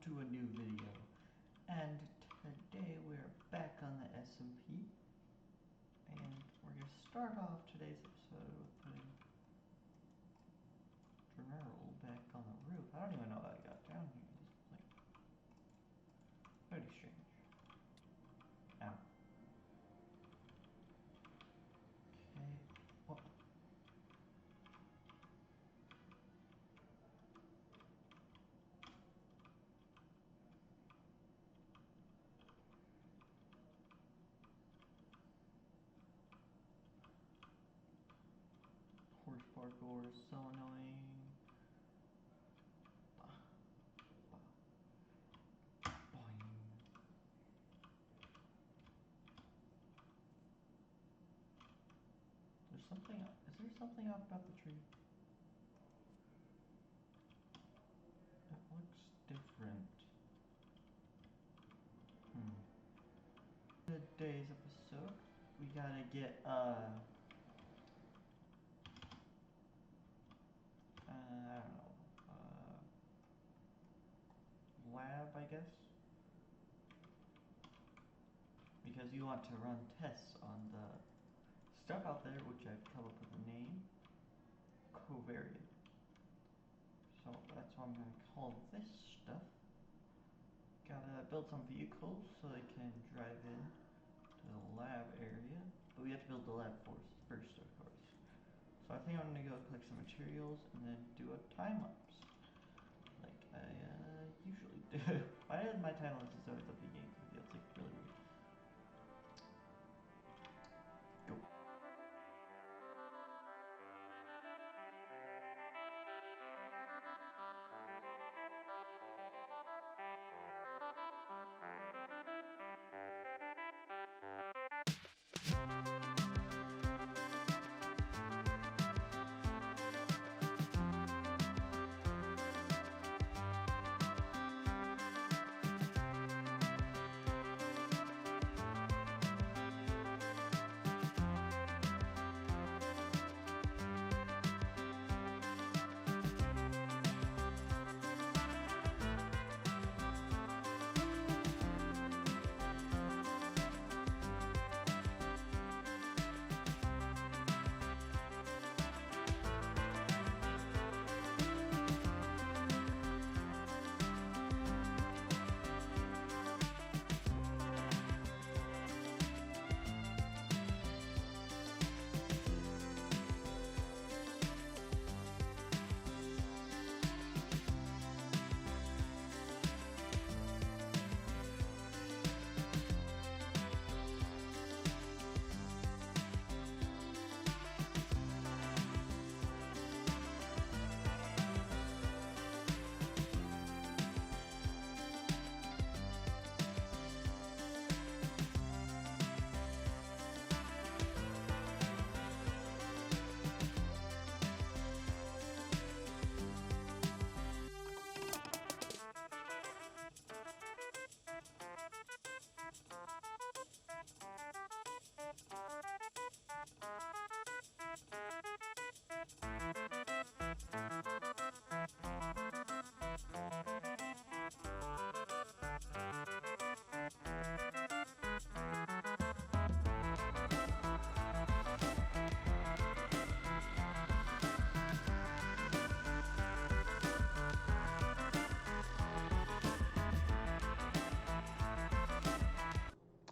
to a new video, and today we're back on the SMP, and we're going to start off today's episode with putting General back on the roof. I don't even know how I got down here at this point. Very strange. Ow. Okay, what? Horse parkour is so annoying. Boing. There's something up. Is there something up about the tree? It looks different. Today's episode, we gotta get I don't know, lab, I guess, because you want to run tests on the stuff out there, which I've come up with a name, covariate. So that's what I'm going to call this stuff. Gotta build some vehicles so they can drive in to the lab area, but we have to build the lab first, of course. So I think I'm going to go collect some materials and then do a time lapse, like I usually do. Why did my time lapse is at the beginning of the video? It's like really weird. Go.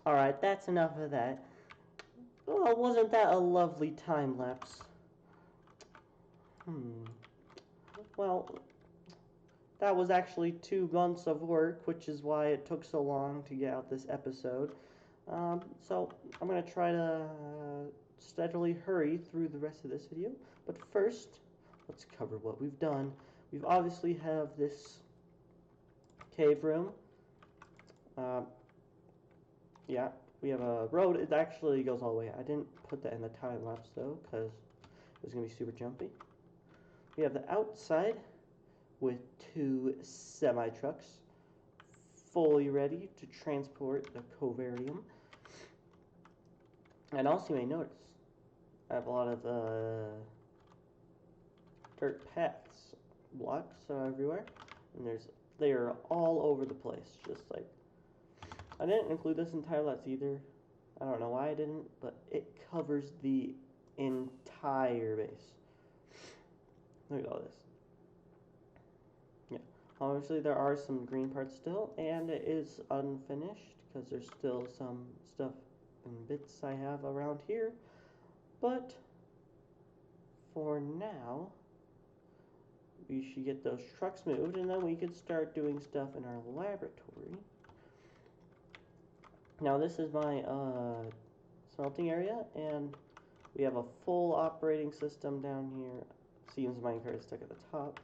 Alright, that's enough of that. Well, wasn't that a lovely time lapse? Well, that was actually 2 months of work, which is why it took so long to get out this episode. So I'm going to try to steadily hurry through the rest of this video. But first, let's cover what we've done. We've obviously have this cave room. Yeah, we have a road. It actually goes all the way. I didn't put that in the time lapse though, because it was going to be super jumpy. We have the outside with 2 semi-trucks fully ready to transport the covarium. And also you may notice I have a lot of dirt paths. Blocks are everywhere, and there's They are all over the place, just like, I didn't include this in timelapse either. I don't know why I didn't, but it covers the entire base. Look at all this. Yeah, obviously there are some green parts still, and it is unfinished because there's still some stuff and bits I have around here. But for now, we should get those trucks moved, and then we could start doing stuff in our laboratory. Now this is my smelting area, and we have a full operating system down here. Seems minecart is stuck at the top,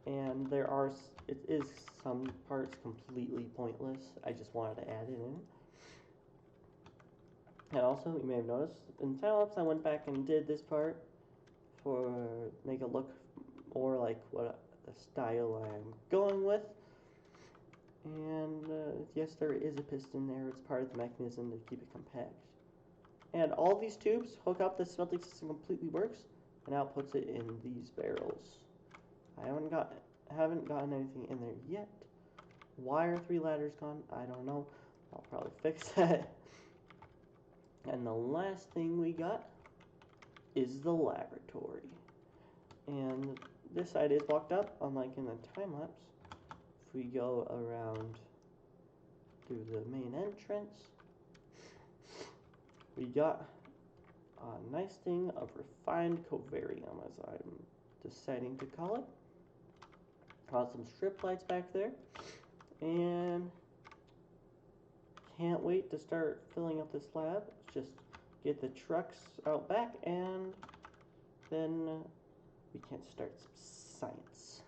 and it is some parts completely pointless. I just wanted to add it in. And also, you may have noticed in timelapse, I went back and did this part for make it look more like what the style I'm going with. And yes, there is a piston there. It's part of the mechanism to keep it compact. And all these tubes hook up. The smelting system completely works, and outputs it in these barrels. I haven't gotten anything in there yet. Why are 3 ladders gone? I don't know. I'll probably fix that. And the last thing we got is the laboratory. And this side is blocked up, unlike in the time lapse. If we go around through the main entrance, we got a nice thing of refined covarium, as I'm deciding to call it. Got some strip lights back there, and can't wait to start filling up this lab. Just get the trucks out back, and then we can start some science.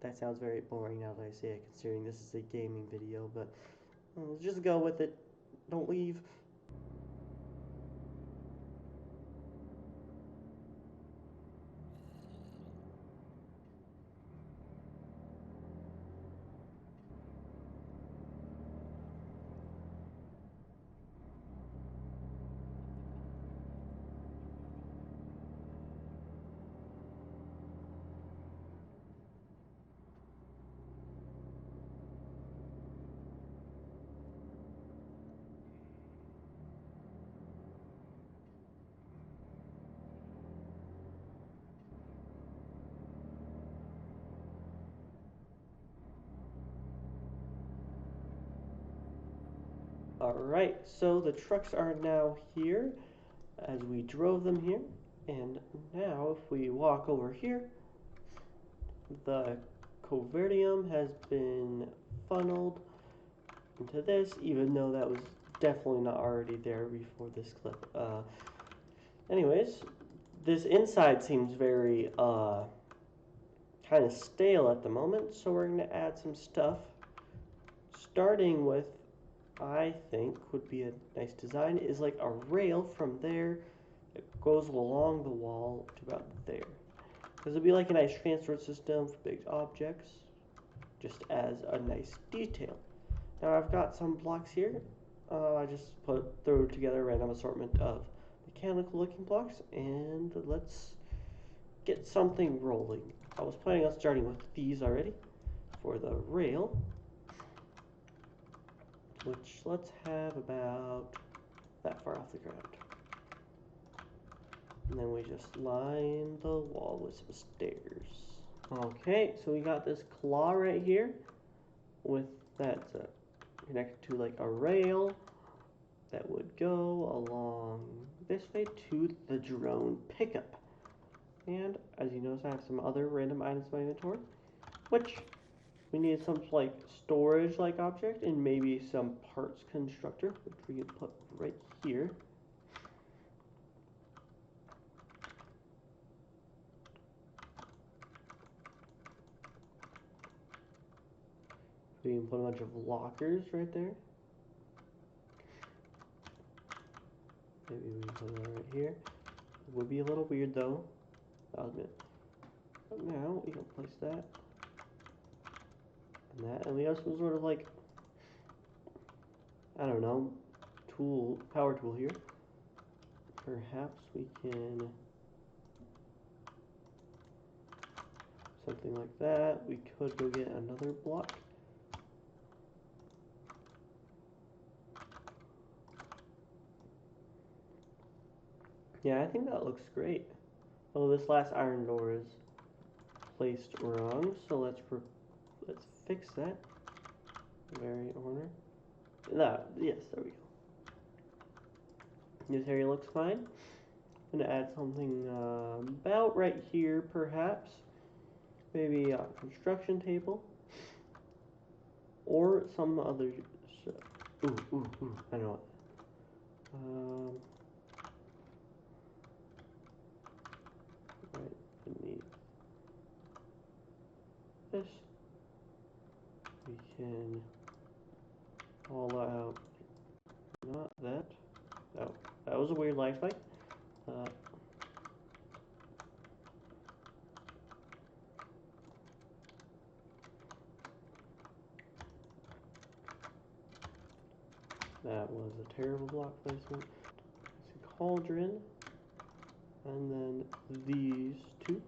That sounds very boring now that I say it, considering this is a gaming video, but just go with it. Don't leave. Alright, so the trucks are now here as we drove them here. And now if we walk over here, the covarium has been funneled into this, even though that was definitely not already there before this clip. Anyways, this inside seems very kind of stale at the moment, so we're going to add some stuff, starting with, I think would be a nice design, is like a rail from there that goes along the wall to about there. Because it'd be like a nice transport system for big objects, just as a nice detail. Now I've got some blocks here. I just threw together a random assortment of mechanical looking blocks, and let's get something rolling. I was planning on starting with these already for the rail, which let's have about that far off the ground. And then we just line the wall with some stairs. Okay, so we got this claw right here with that connected to like a rail that would go along this way to the drone pickup. And as you notice, I have some other random items in my inventory, which we need some like storage like object and maybe some parts constructor, which we can put right here. We can put a bunch of lockers right there. Maybe we can put it right here. It would be a little weird though, I'll admit. But now we can place that and that, and we have some sort of like, I don't know, power tool here. Perhaps we can something like that. We could go get another block. Yeah, I think that looks great. Oh, this last iron door is placed wrong, so let's fix that. Very order. Yes, there we go. This area looks fine. I'm gonna add something about right here, perhaps. Maybe a construction table. Or some other. Ooh. I know what. Right beneath this, we can haul out. Not that. Oh, that was a weird life fight. That was a terrible block placement. It's a cauldron. And then these two.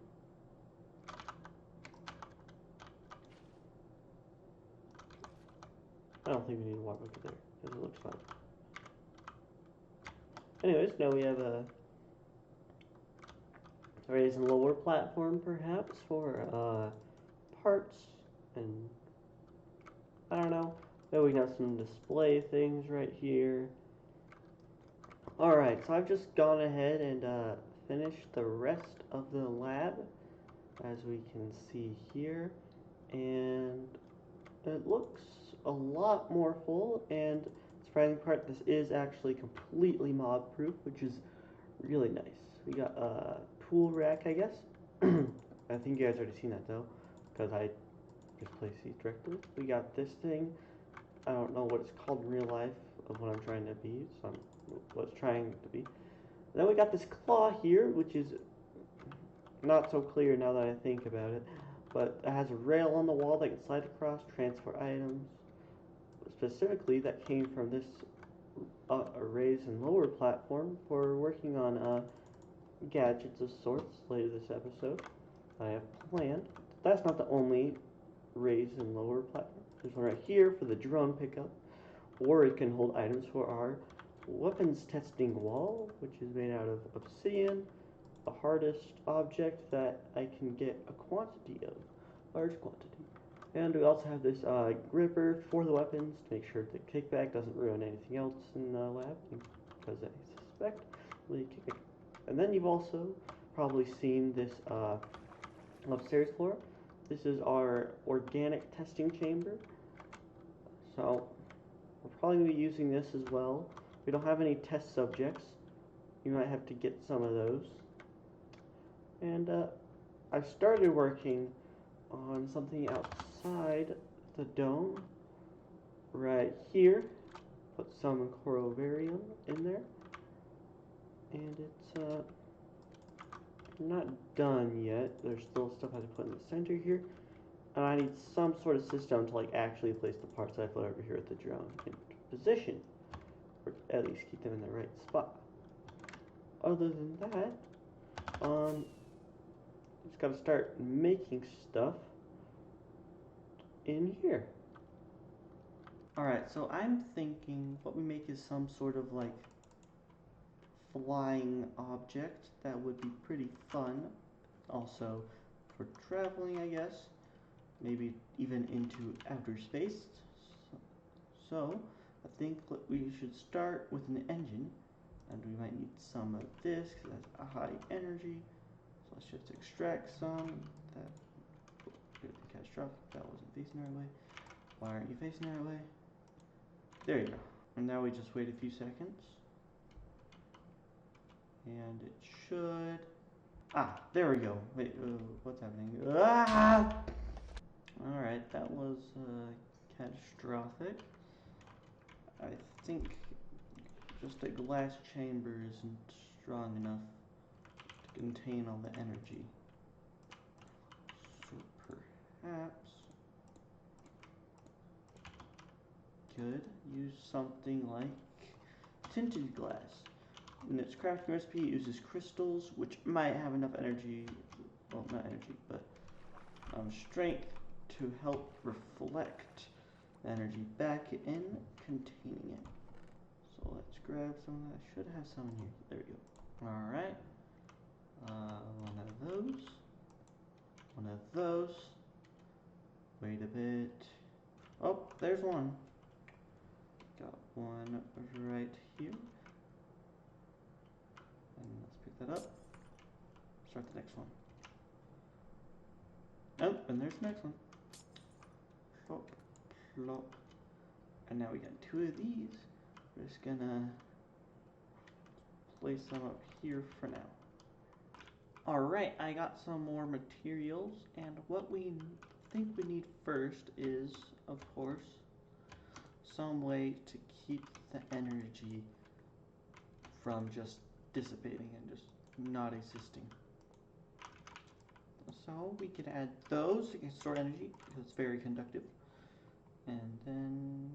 I don't think we need a water bucket there, because it looks fine. Anyways, now we have a raise and lower platform, perhaps, for parts, and I don't know. Maybe we can have some display things right here. Alright, so I've just gone ahead and finished the rest of the lab, as we can see here, and it looks a lot more full, and the surprising part, this is actually completely mob proof, which is really nice. We got a tool rack, I guess. I think you guys already seen that though, because I just placed these directly. We got this thing. I don't know what it's called in real life of what I'm trying to be, so I was trying to be. Then we got this claw here, which is not so clear now that I think about it, but it has a rail on the wall that can slide across, transfer items. Specifically, that came from this raise and lower platform for working on gadgets of sorts later this episode. I have planned. That's not the only raise and lower platform. There's one right here for the drone pickup, or it can hold items for our weapons testing wall, which is made out of obsidian, the hardest object that I can get a quantity of, large quantity. And we also have this gripper for the weapons to make sure the kickback doesn't ruin anything else in the lab, because I suspect the kickback. And then you've also probably seen this upstairs floor. This is our organic testing chamber. So we're probably going to be using this as well. We don't have any test subjects. You might have to get some of those. And I've started working on something outside the dome right here. Put some corovarium in there. And it's not done yet. There's still stuff I have to put in the center here. And I need some sort of system to like actually place the parts I put over here at the drone in position. Or at least keep them in the right spot. Other than that, just gotta start making stuff in here. Alright, so I'm thinking what we make is some sort of like flying object that would be pretty fun. Also for traveling, I guess. Maybe even into outer space. So I think we should start with an engine, and we might need some of this because it has a high energy. So let's just extract some. That could be catastrophic. That wasn't facing the right way. Why aren't you facing the right way? There you go. And now we just wait a few seconds. And it should... Ah, there we go. Wait, what's happening? Ah! Alright, that was catastrophic. I think just a glass chamber isn't strong enough to contain all the energy. So perhaps could use something like tinted glass. In its crafting recipe, it uses crystals, which might have enough energy, well, not energy, but strength to help reflect the energy back in, containing it. So let's grab some of that. I should have some in here. There we go. Alright. One of those. One of those. Wait a bit. Oh, there's one. Got one right here. And let's pick that up. Start the next one. Oh, and there's the next one. Plop, plop. And now we got two of these. We're just gonna place them up here for now. Alright, I got some more materials, and what we think we need first is, of course, some way to keep the energy from just dissipating and just not existing. So we can add those to store energy because it's very conductive. And then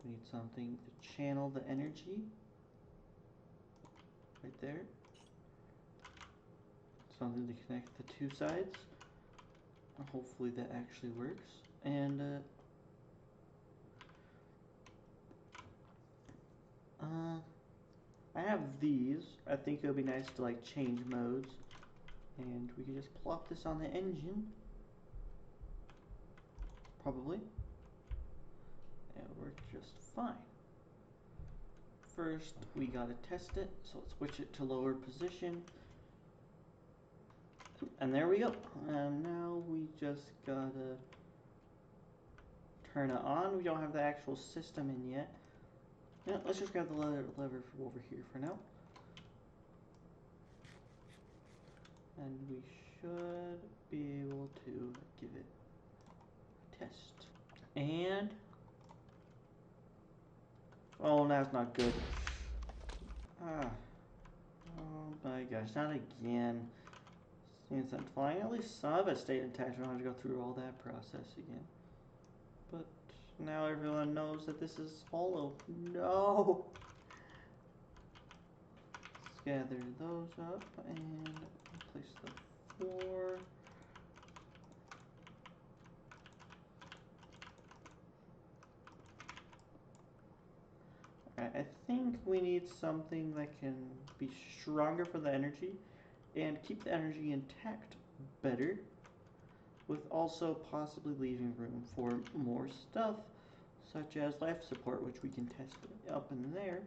we need something to channel the energy right there. Something to connect the two sides. Hopefully that actually works. And I have these. I think it would be nice to like change modes. And we could just plop this on the engine. Probably. It'll work just fine. First, we gotta test it. So let's switch it to lower position. And there we go. And now we just gotta turn it on. We don't have the actual system in yet. Yeah, let's just grab the lever from over here for now. And we should be able to give it a test. And oh, that's not good. Ah. Oh my gosh, not again. Since I'm flying, at least some of it stayed intact. I don't have to go through all that process again. But now everyone knows that this is hollow. No! Let's gather those up and place the 4. Alright, I think we need something that can be stronger for the energy and keep the energy intact better, with also possibly leaving room for more stuff, such as life support, which we can test up in there,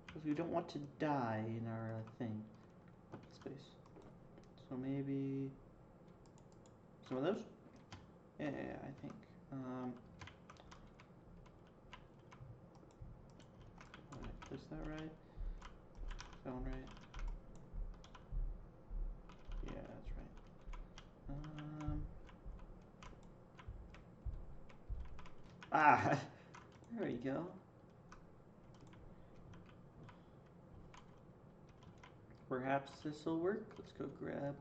because we don't want to die in our thing. Space. So maybe some of those? Yeah, I think. Did I place that right? Sound right? Yeah, that's right. Ah, there we go. Perhaps this will work. Let's go grab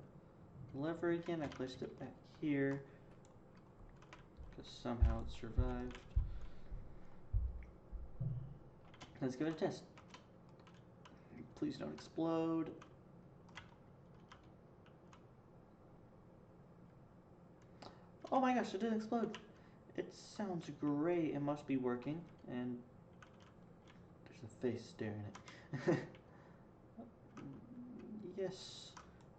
the lever again. I placed it back here because somehow it survived. Let's give it a test. Please don't explode. Oh my gosh, it didn't explode. It sounds great. It must be working. And there's a face staring at it. Yes.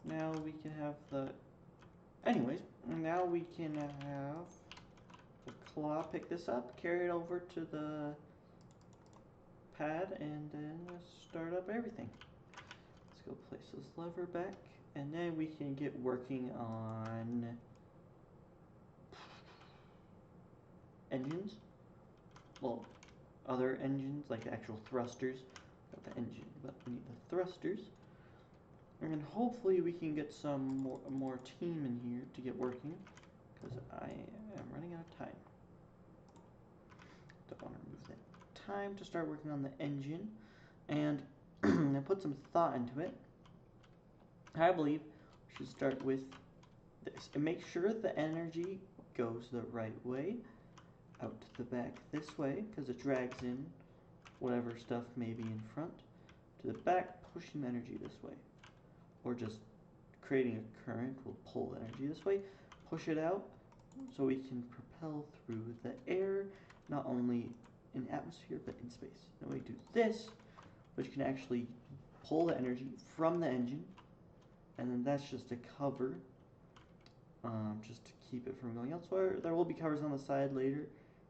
Now we can have the... Anyways, now we can have the claw pick this up, carry it over to the pad, and then start up everything. Let's go place this lever back, and then we can get working on engines. Well, other engines, like the actual thrusters. Not the engine, but we need the thrusters. And hopefully we can get some more team in here to get working, because I am running out of time. Don't want to remove that time to start working on the engine, and I put some thought into it. I believe we should start with this and make sure the energy goes the right way, out to the back this way, because it drags in whatever stuff may be in front, to the back, pushing the energy this way. Or just creating a current will pull the energy this way, push it out, so we can propel through the air, not only in atmosphere but in space. Then we do this, which can actually pull the energy from the engine, and then that's just a cover, just to keep it from going elsewhere. There will be covers on the side later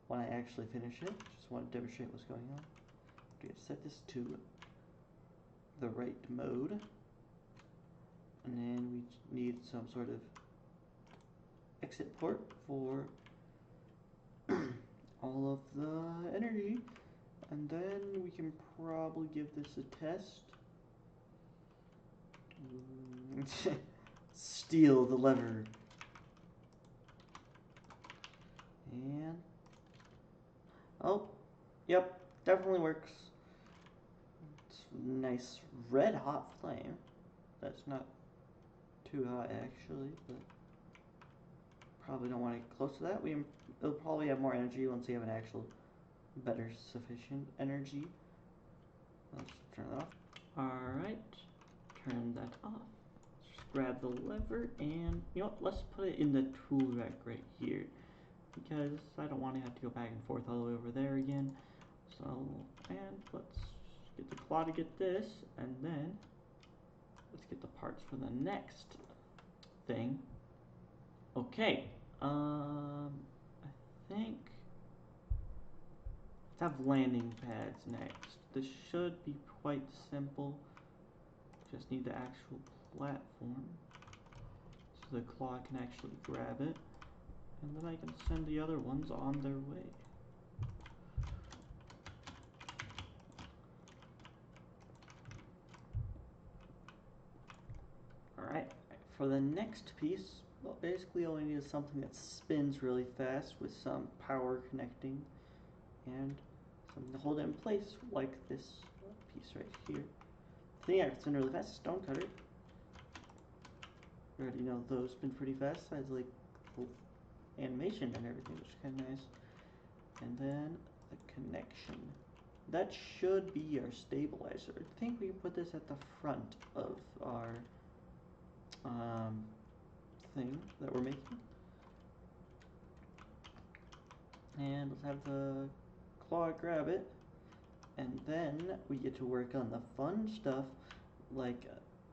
when I actually finish it. Just want to demonstrate what's going on. I'm going to set this to the right mode, and then we need some sort of exit port for all of the energy, and then we can probably give this a test. Steal the lever. And oh, yep, definitely works. It's a nice red hot flame. That's not too hot actually, but probably don't want to get close to that. It'll probably have more energy once we have an actual better sufficient energy. Let's turn that off. Alright, turn that off. Just grab the lever and, you know what, let's put it in the tool rack right here, because I don't want to have to go back and forth all the way over there again. So, and let's get the claw to get this, and then let's get the parts for the next thing. Okay, I think let's have landing pads next. This should be quite simple. Just need the actual platform so the claw can actually grab it, and then I can send the other ones on their way. Alright, for the next piece, well, basically all we need is something that spins really fast with some power connecting and something to hold it in place, like this piece right here. The thing I can spin really fast, stone cutter. You already know those spin pretty fast. Has like animation and everything, which is kind of nice. And then the connection. That should be our stabilizer. I think we can put this at the front of our thing that we're making. And let's have the claw grab it. And then we get to work on the fun stuff, like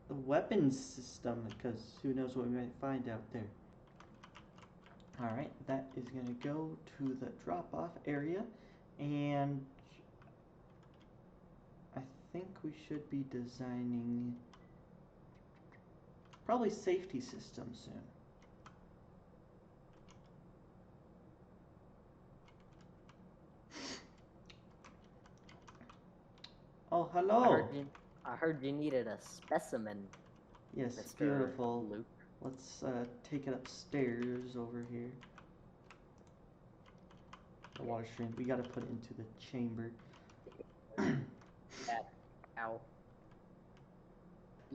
the weapons system, because who knows what we might find out there. Alright, that is going to go to the drop-off area, and I think we should be designing probably safety systems soon. Oh, hello! I heard you needed a specimen. Yes, Mr. beautiful. Luke. Let's take it upstairs over here. The water stream. We gotta put it into the chamber. Ow.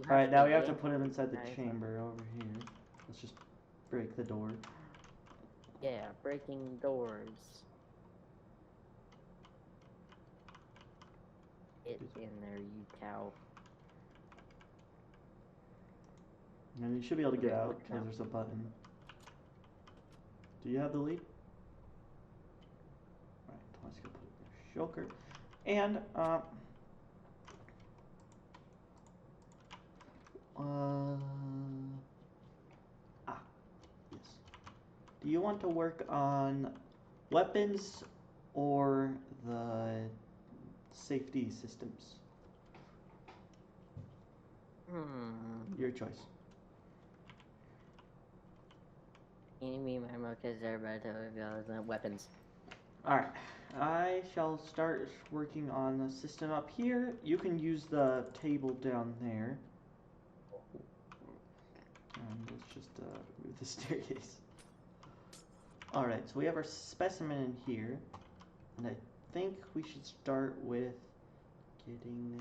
Alright, now we have to put him inside the chamber over here. Let's just break the door. Yeah, breaking doors. Get in there, you cow. And you should be able to get Okay, out because there's a button. Do you have the lead? Alright, let's go put it in the shulker. And, yes. Do you want to work on weapons or the safety systems? Your choice. Me, my mochas are better weapons. Alright, I shall start working on the system up here. You can use the table down there. And let's just move the staircase. Alright, so we have our specimen in here. And I think we should start with getting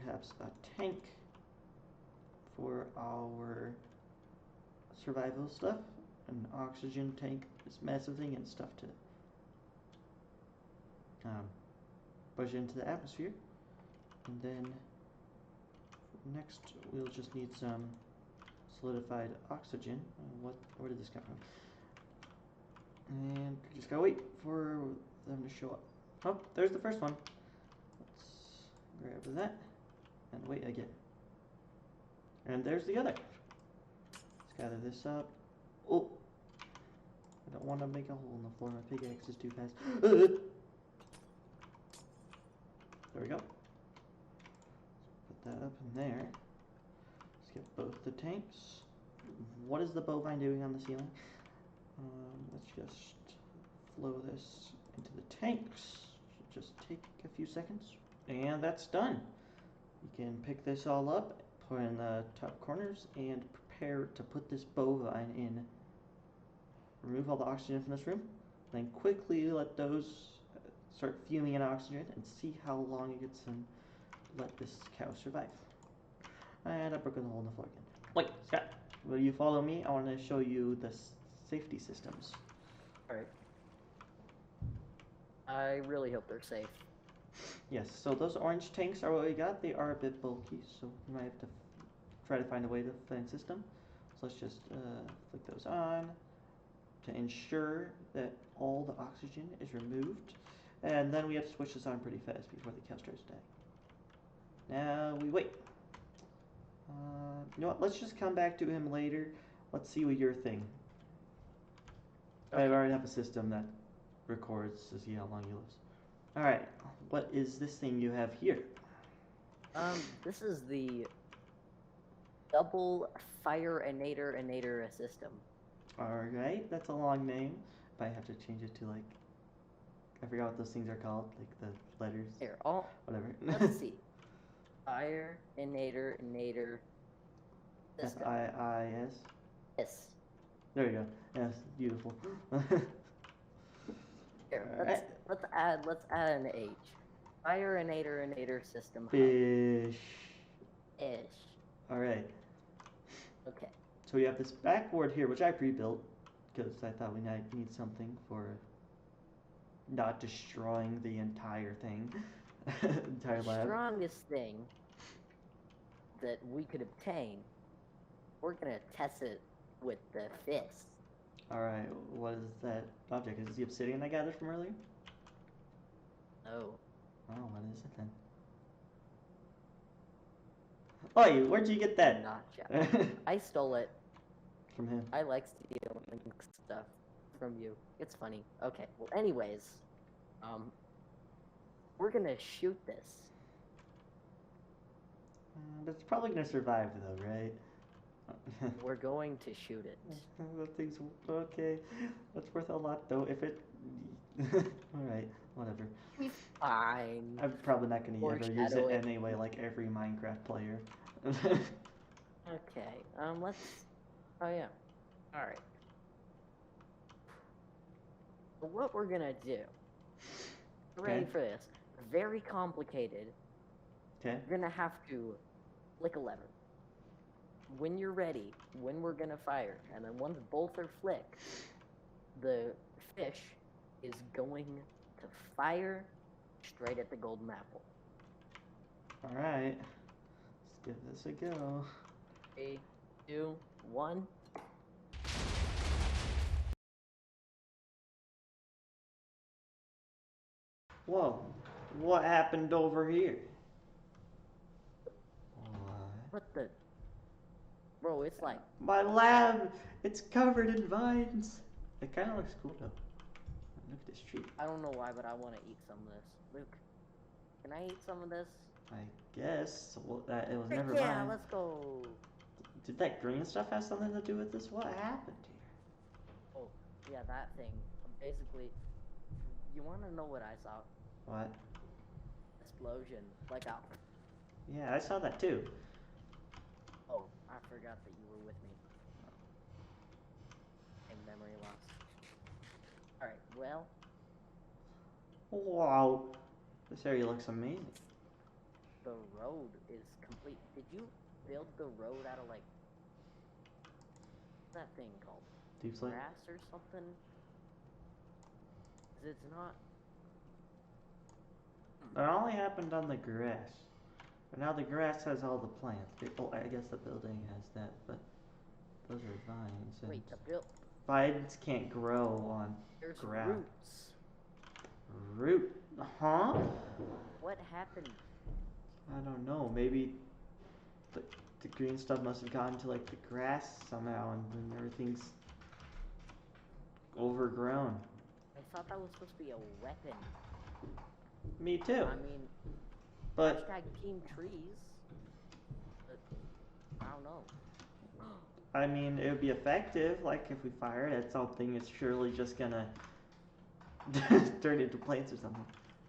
perhaps a tank for our survival stuff. An oxygen tank, this massive thing, and stuff to push into the atmosphere. And then next we'll just need some solidified oxygen. Where did this come from? And just gotta wait for them to show up. Oh, there's the first one. Let's grab that and wait again. And there's the other. Let's gather this up. Oh, I don't want to make a hole in the floor. My pickaxe is too fast. There we go. Put that up in there. Let's get both the tanks. What is the bovine doing on the ceiling? Let's just flow this into the tanks. Should just take a few seconds. And that's done. You can pick this all up, put it in the top corners, and prepare to put this bovine in. Remove all the oxygen from this room. Then quickly let those start fuming in oxygen and see how long it gets and let this cow survive. And I've broken the hole in the floor again. Wait, Scott, will you follow me? I want to show you the safety systems. Alright. I really hope they're safe. Yes, so those orange tanks are what we got. They are a bit bulky, so we might have to try to find a way to fence them. So let's just flick those on to ensure that all the oxygen is removed. And then we have to switch this on pretty fast before the cow starts dying. Now we wait. You know what? Let's just come back to him later. Let's see what your thing. Okay. I already have a system that records to see how long he lives. Alright, what is this thing you have here? This is the double fire-enator system. Alright, that's a long name. But I have to change it to like, I forgot what those things are called, like the letters. Here, Whatever. let's see. Fire-enator system. F-I-I-S? Yes. There you go. Yes, beautiful. Here, Alright. let's add an H. Fire-enator system. Fish. Ish. Alright. Okay. So we have this backboard here, which I pre-built, because I thought we might need something for not destroying the entire thing. Entire The lab. strongest thing that we could obtain, we're gonna test it with the fist. Alright, what is that object? Is this the obsidian I gathered from earlier? Oh. Oh, what is it then? Oi, where'd you get that? Gotcha. I stole it. From him. I like stealing stuff from you. It's funny. Okay. Well, anyways, we're gonna shoot this. But it's probably gonna survive though, right? We're going to shoot it. That thing's okay. That's worth a lot though. If it. Alright, whatever. Fine. I'm probably not gonna ever use it Foreshadowing. anyway, like every Minecraft player. Okay. Let's. Oh yeah. All right. So what we're gonna do? Get ready Okay. for this? Very complicated. Okay. You're gonna have to flick a lever. When you're ready, when we're gonna fire, and then once both are flicked, the fish is going to fire straight at the golden apple. Alright. Let's give this a go. 3, 2, 1. Whoa. What happened over here? What the? Bro, it's like. My lab! It's covered in vines! It kinda looks cool though. Look at this tree. I don't know why, but I want to eat some of this. Luke, can I eat some of this? I guess. Well, it was Heck never yeah, mine. let's go. Did that green stuff have something to do with this? What happened here? Oh, yeah, that thing. Basically, you want to know what I saw? What? Explosion. Like a. Yeah, I saw that too. Oh, I forgot that you were with me. And memory loss. Alright, well, Wow. This area looks amazing. the road is complete. Did you build the road out of, like, what's that thing called? Deep slate? Grass or something? 'Cause it's not. That only happened on the grass. But now the grass has all the plants. Oh, I guess the building has that, but Those are vines. And Wait, the build. vines can't grow on There's grass. roots. Root? Huh? What happened? I don't know. Maybe the green stuff must have gotten to like the grass somehow, and then everything's overgrown. I thought that was supposed to be a weapon. Me too. I mean, But hashtag team trees. But I don't know. I mean, it would be effective. Like if we fire it at something, it's surely just gonna turn into plants or something,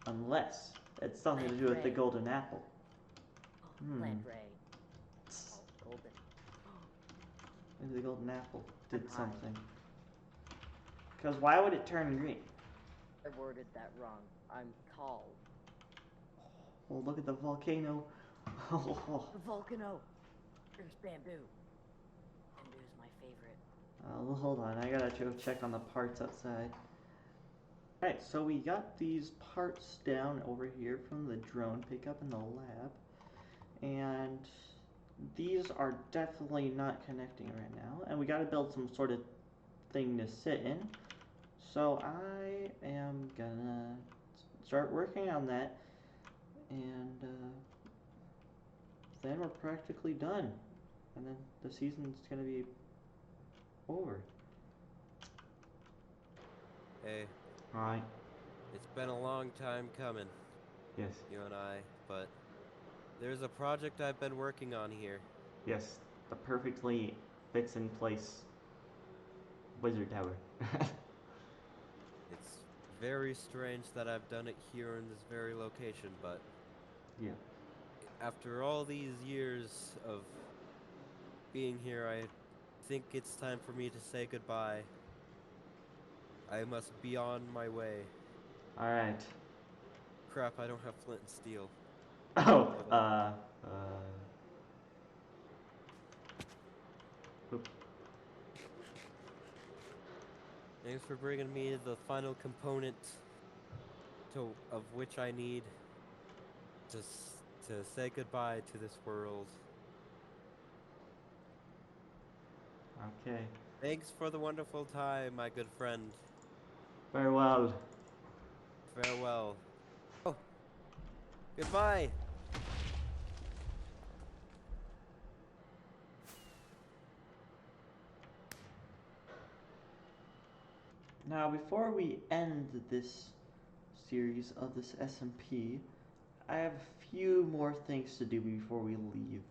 unless it's something to do with the golden apple. Plant ray. Oh, golden. Maybe the golden apple did I'm high. something. Because why would it turn green? I worded that wrong. I'm tall. Oh, look at the volcano. Oh, The volcano. There's bamboo. Bamboo's my favorite. hold on, I gotta go check on the parts outside. Alright, so we got these parts down over here from the drone pickup in the lab. And these are definitely not connecting right now. And we gotta build some sort of thing to sit in. So I am gonna start working on that. And then we're practically done. And then the season's gonna be over. Hey, Alright. it's been a long time coming, Yes. you and I, but there's a project I've been working on here. Yes. The perfectly fits in place wizard tower. It's very strange that I've done it here in this very location, but Yeah. after all these years of being here, I think it's time for me to say goodbye. I must be on my way. Alright. Crap, I don't have flint and steel. Oh, oop. Thanks for bringing me the final component of which I need to say goodbye to this world. Okay. Thanks for the wonderful time, my good friend. Farewell. Farewell. Oh, goodbye. Now, before we end this series of this SMP, I have a few more things to do before we leave.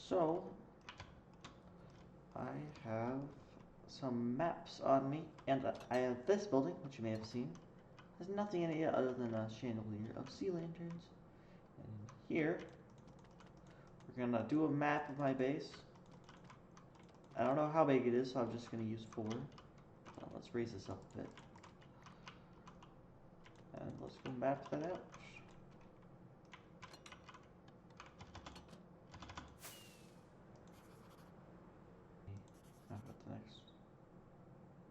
So, I have some maps on me, and I have this building, which you may have seen. There's nothing in it yet other than a chandelier of sea lanterns. And here, we're gonna do a map of my base. I don't know how big it is, so I'm just gonna use 4. Let's raise this up a bit. And let's go map that out. Now what's next?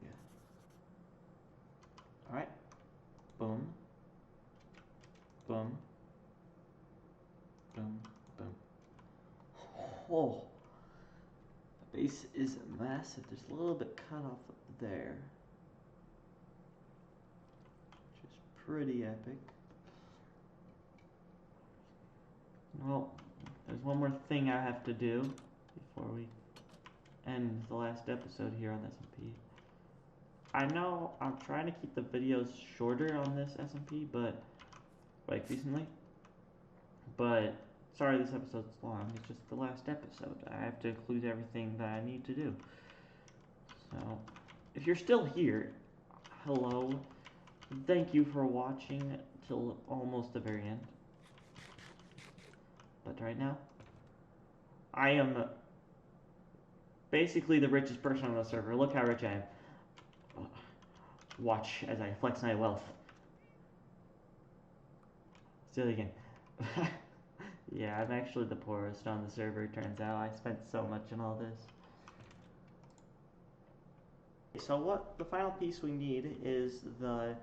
Yeah. Alright. Boom. Boom. Boom. Boom. Oh! The base is massive. There's a little bit cut off there. Which is pretty epic. Well, there's one more thing I have to do before we end the last episode here on SMP. I know I'm trying to keep the videos shorter on this SMP, but like recently. But sorry this episode's long. It's just the last episode. I have to include everything that I need to do. So, if you're still here, hello. Thank you for watching till almost the very end. But right now, I am basically the richest person on the server. Look how rich I am. Watch as I flex my wealth. Let's do it again. Yeah, I'm actually the poorest on the server, it turns out. I spent so much on all this. So what the final piece we need is the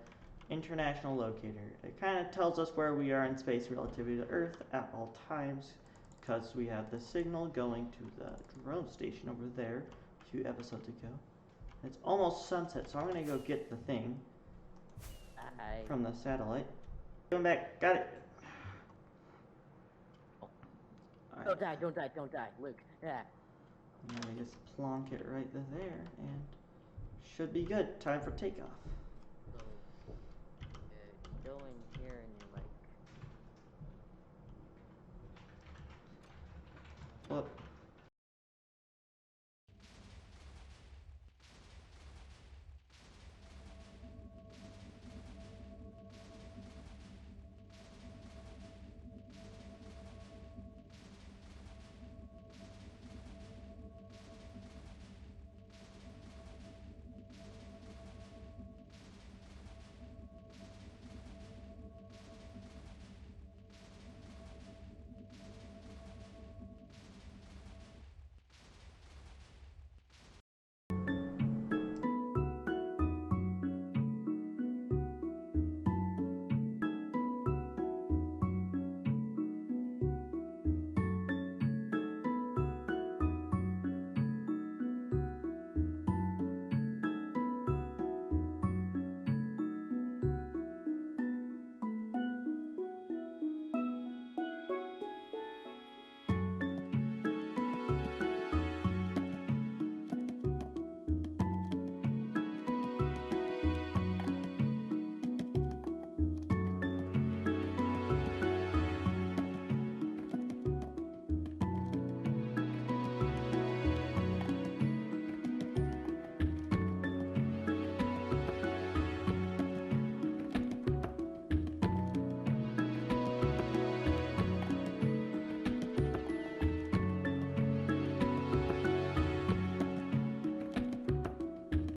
international locator. It kind of tells us where we are in space relative to Earth at all times, because we have the signal going to the drone station over there 2 episodes ago. It's almost sunset, so I'm gonna go get the thing from the satellite. Going back, got it. Don't die, don't die, don't die, Luke. Yeah. I'm gonna just plonk it right there, and should be good. Time for takeoff. So, going